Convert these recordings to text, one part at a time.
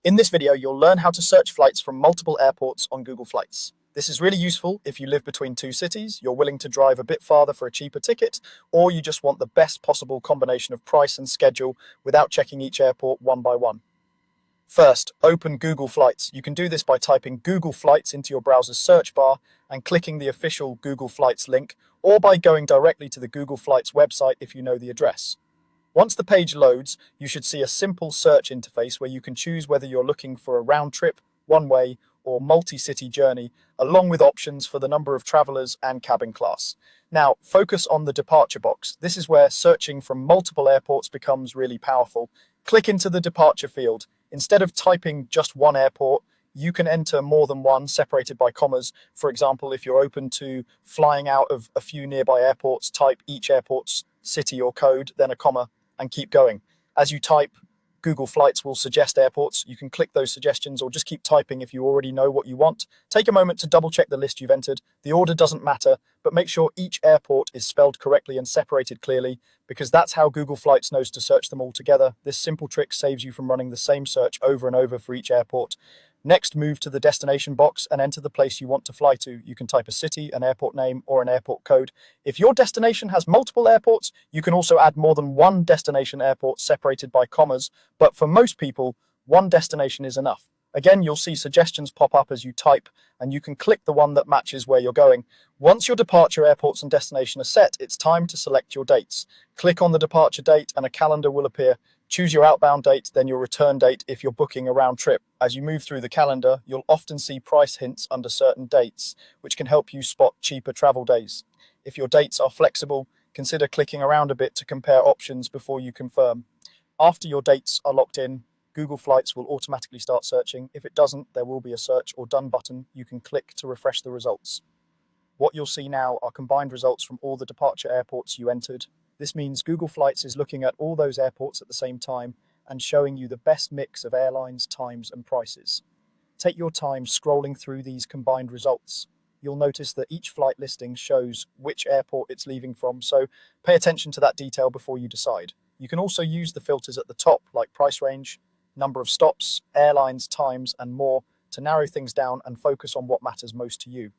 In this video, you'll learn how to search flights from multiple airports on Google Flights. This is really useful if you live between two cities, you're willing to drive a bit farther for a cheaper ticket, or you just want the best possible combination of price and schedule without checking each airport one by one. First, open Google Flights. You can do this by typing Google Flights into your browser's search bar and clicking the official Google Flights link, or by going directly to the Google Flights website if you know the address. Once the page loads, you should see a simple search interface where you can choose whether you're looking for a round trip, one-way, or multi-city journey, along with options for the number of travelers and cabin class. Now, focus on the departure box. This is where searching from multiple airports becomes really powerful. Click into the departure field. Instead of typing just one airport, you can enter more than one separated by commas. For example, if you're open to flying out of a few nearby airports, type each airport's city or code, then a comma, and keep going. As you type, Google Flights will suggest airports. You can click those suggestions or just keep typing if you already know what you want. Take a moment to double check the list you've entered. The order doesn't matter, but make sure each airport is spelled correctly and separated clearly, because that's how Google Flights knows to search them all together. This simple trick saves you from running the same search over and over for each airport. Next, move to the destination box and enter the place you want to fly to. You can type a city, an airport name, or an airport code. If your destination has multiple airports, you can also add more than one destination airport separated by commas, but for most people, one destination is enough. Again, you'll see suggestions pop up as you type, and you can click the one that matches where you're going. Once your departure airports and destination are set, it's time to select your dates. Click on the departure date and a calendar will appear. Choose your outbound date, then your return date if you're booking a round trip. As you move through the calendar, you'll often see price hints under certain dates, which can help you spot cheaper travel days. If your dates are flexible, consider clicking around a bit to compare options before you confirm. After your dates are locked in, Google Flights will automatically start searching. If it doesn't, there will be a search or done button you can click to refresh the results. What you'll see now are combined results from all the departure airports you entered. This means Google Flights is looking at all those airports at the same time and showing you the best mix of airlines, times, and prices. Take your time scrolling through these combined results. You'll notice that each flight listing shows which airport it's leaving from, so pay attention to that detail before you decide. You can also use the filters at the top, like price range, number of stops, airlines, times, and more, to narrow things down and focus on what matters most to you.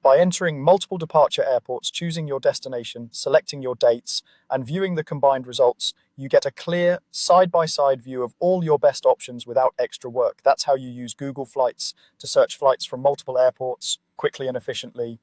By entering multiple departure airports, choosing your destination, selecting your dates, and viewing the combined results, you get a clear, side-by-side view of all your best options without extra work. That's how you use Google Flights to search flights from multiple airports quickly and efficiently.